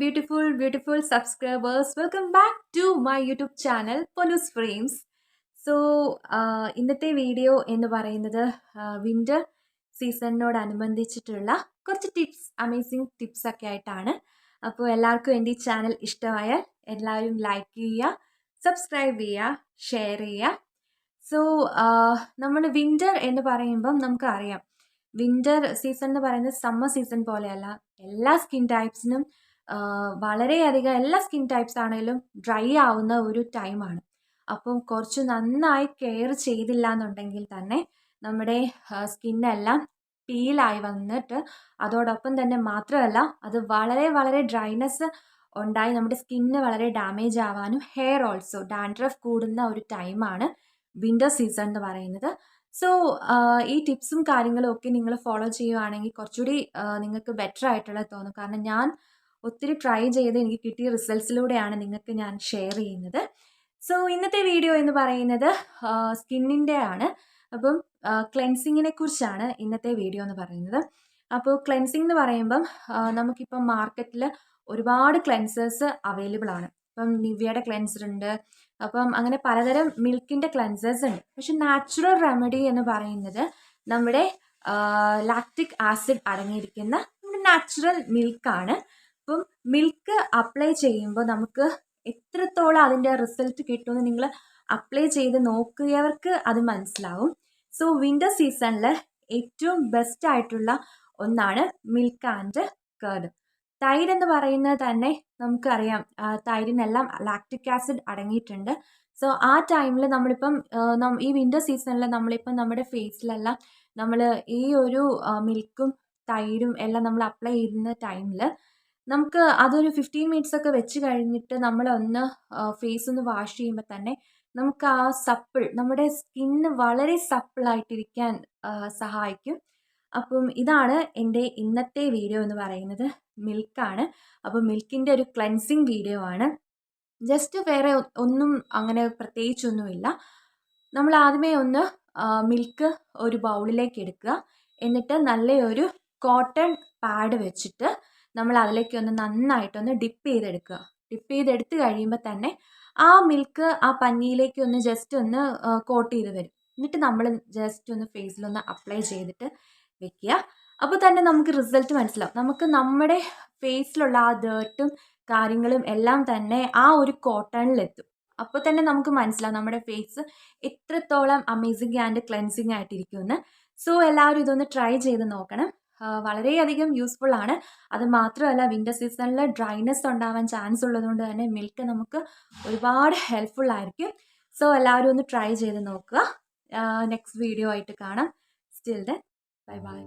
beautiful subscribers. Welcome back to my YouTube channel, Ponus Frames. So ഇന്നത്തെ video എന്ന് പറയുന്നത് winter സീസണിനോടനുബന്ധിച്ചിട്ടുള്ള കുറച്ച് amazing tips ഒക്കെ ആയിട്ടാണ്. അപ്പോൾ എല്ലാവർക്കും എൻ്റെ ഈ ചാനൽ ഇഷ്ടമായാൽ എല്ലാവരും ലൈക്ക് ചെയ്യുക, സബ്സ്ക്രൈബ് ചെയ്യുക, ഷെയർ ചെയ്യുക. സോ നമ്മൾ വിൻ്റർ എന്ന് പറയുമ്പം നമുക്കറിയാം, വിൻ്റർ സീസൺ എന്ന് പറയുന്നത് സമ്മർ സീസൺ പോലെയല്ല. എല്ലാ സ്കിൻ ടൈപ്സിനും വളരെയധികം എല്ലാ സ്കിൻ ടൈപ്സ് ആണെങ്കിലും ഡ്രൈ ആവുന്ന ഒരു ടൈമാണ്. അപ്പം കുറച്ച് നന്നായി കെയർ ചെയ്തില്ല എന്നുണ്ടെങ്കിൽ തന്നെ നമ്മുടെ സ്കിന്നെല്ലാം പീലായി വന്നിട്ട് അതോടൊപ്പം തന്നെ മാത്രമല്ല അത് വളരെ ഡ്രൈനെസ് ഉണ്ടായി നമ്മുടെ സ്കിന്ന് വളരെ ഡാമേജ് ആവാനും ഹെയർ ഓൾസോ ഡാൻഡ്രഫ് കൂടുന്ന ഒരു ടൈമാണ് വിൻ്റർ സീസൺ എന്ന് പറയുന്നത്. സോ ഈ ടിപ്സും കാര്യങ്ങളും ഒക്കെ നിങ്ങൾ ഫോളോ ചെയ്യുകയാണെങ്കിൽ കുറച്ചുകൂടി നിങ്ങൾക്ക് ബെറ്റർ ആയിട്ടുള്ള തോന്നും. കാരണം ഞാൻ ഒത്തിരി ട്രൈ ചെയ്ത് എനിക്ക് കിട്ടിയ റിസൾട്ട്സിലൂടെയാണ് നിങ്ങൾക്ക് ഞാൻ ഷെയർ ചെയ്യുന്നത്. സോ ഇന്നത്തെ വീഡിയോ എന്ന് പറയുന്നത് സ്കിന്നിൻ്റെ ആണ്. അപ്പം ക്ലെൻസിങ്ങിനെ കുറിച്ചാണ് ഇന്നത്തെ വീഡിയോ എന്ന് പറയുന്നത്. അപ്പോൾ ക്ലെൻസിങ് എന്ന് പറയുമ്പം നമുക്കിപ്പം മാർക്കറ്റിൽ ഒരുപാട് ക്ലെൻസേഴ്സ് അവൈലബിൾ ആണ്. ഇപ്പം നിവ്യയുടെ ക്ലെൻസർ ഉണ്ട്, അപ്പം അങ്ങനെ പലതരം മിൽക്കിൻ്റെ ക്ലെൻസേഴ്സ് ഉണ്ട്. പക്ഷെ നാച്ചുറൽ റെമഡി എന്ന് പറയുന്നത് നമ്മുടെ ലാക്റ്റിക് ആസിഡ് അടങ്ങിയിരിക്കുന്ന നമ്മുടെ നാച്ചുറൽ മിൽക്കാണ്. അപ്പം മിൽക്ക് അപ്ലൈ ചെയ്യുമ്പോൾ നമുക്ക് എത്രത്തോളം അതിൻ്റെ റിസൾട്ട് കിട്ടുമെന്ന് നിങ്ങൾ അപ്ലൈ ചെയ്ത് നോക്കിയവർക്ക് അത് മനസ്സിലാവും. സോ വിൻ്റർ സീസണിൽ ഏറ്റവും ബെസ്റ്റ് ആയിട്ടുള്ള ഒന്നാണ് മിൽക്ക് ആൻഡ് കർഡ്. തൈര് എന്ന് പറയുന്നത് തന്നെ നമുക്കറിയാം, തൈരിനെല്ലാം ലാക്റ്റിക് ആസിഡ് അടങ്ങിയിട്ടുണ്ട്. സോ ആ ടൈമിൽ നമ്മളിപ്പം ഈ വിൻ്റർ സീസണിൽ നമ്മളിപ്പം നമ്മുടെ ഫേസിലെല്ലാം നമ്മൾ ഈ ഒരു മിൽക്കും തൈരും എല്ലാം നമ്മൾ അപ്ലൈ ചെയ്യുന്ന ടൈമിൽ നമുക്ക് അതൊരു 15 മിനിറ്റ്സ് ഒക്കെ വെച്ച് കഴിഞ്ഞിട്ട് നമ്മളൊന്ന് ഫേസ് ഒന്ന് വാഷ് ചെയ്യുമ്പോൾ തന്നെ നമുക്ക് ആ നമ്മുടെ സ്കിന്ന് വളരെ സപ്പിളായിട്ടിരിക്കാൻ സഹായിക്കും. അപ്പം ഇതാണ് എൻ്റെ ഇന്നത്തെ വീഡിയോ എന്ന് പറയുന്നത്, മിൽക്കാണ്. അപ്പോൾ മിൽക്കിൻ്റെ ഒരു ക്ലെൻസിങ് വീഡിയോ ആണ്. ജസ്റ്റ് വേറെ ഒന്നും അങ്ങനെ പ്രത്യേകിച്ചൊന്നുമില്ല. നമ്മൾ ആദ്യമേ ഒന്ന് മിൽക്ക് ഒരു ബൗളിലേക്ക് എടുക്കുക. എന്നിട്ട് നല്ലൊരു കോട്ടൺ പാഡ് വെച്ചിട്ട് നമ്മൾ അതിലേക്ക് ഒന്ന് നന്നായിട്ടൊന്ന് ഡിപ്പ് ചെയ്തെടുക്കുക. ഡിപ്പ് ചെയ്തെടുത്ത് കഴിയുമ്പോൾ തന്നെ ആ മിൽക്ക് ആ പഞ്ഞിയിലേക്ക് ഒന്ന് ജസ്റ്റ് ഒന്ന് കോട്ട് ചെയ്ത് വരും. എന്നിട്ട് നമ്മൾ ജസ്റ്റ് ഒന്ന് ഫേസിലൊന്ന് അപ്ലൈ ചെയ്തിട്ട് വെക്കുക. അപ്പോൾ തന്നെ നമുക്ക് റിസൾട്ട് മനസ്സിലാവും. നമുക്ക് നമ്മുടെ ഫേസിലുള്ള ആ ഡേർട്ടും കാര്യങ്ങളും എല്ലാം തന്നെ ആ ഒരു കോട്ടണിലെത്തും. അപ്പോൾ തന്നെ നമുക്ക് മനസ്സിലാവും നമ്മുടെ ഫേസ് എത്രത്തോളം അമേസിങ് ആൻഡ് ക്ലെൻസിങ് ആയിട്ടിരിക്കുമെന്ന്. സോ എല്ലാവരും ഇതൊന്ന് ട്രൈ ചെയ്ത് നോക്കണം. വളരെയധികം യൂസ്ഫുൾ ആണ്. അത് മാത്രമല്ല വിൻ്റർ സീസണിൽ ഡ്രൈനെസ് ഉണ്ടാവാൻ ചാൻസ് ഉള്ളതുകൊണ്ട് തന്നെ മിൽക്ക് നമുക്ക് ഒരുപാട് ഹെൽപ്ഫുൾ ആയിരിക്കും. സോ എല്ലാവരും ഒന്ന് ട്രൈ ചെയ്ത് നോക്കുക. നെക്സ്റ്റ് വീഡിയോ ആയിട്ട് കാണാം. Still then bye.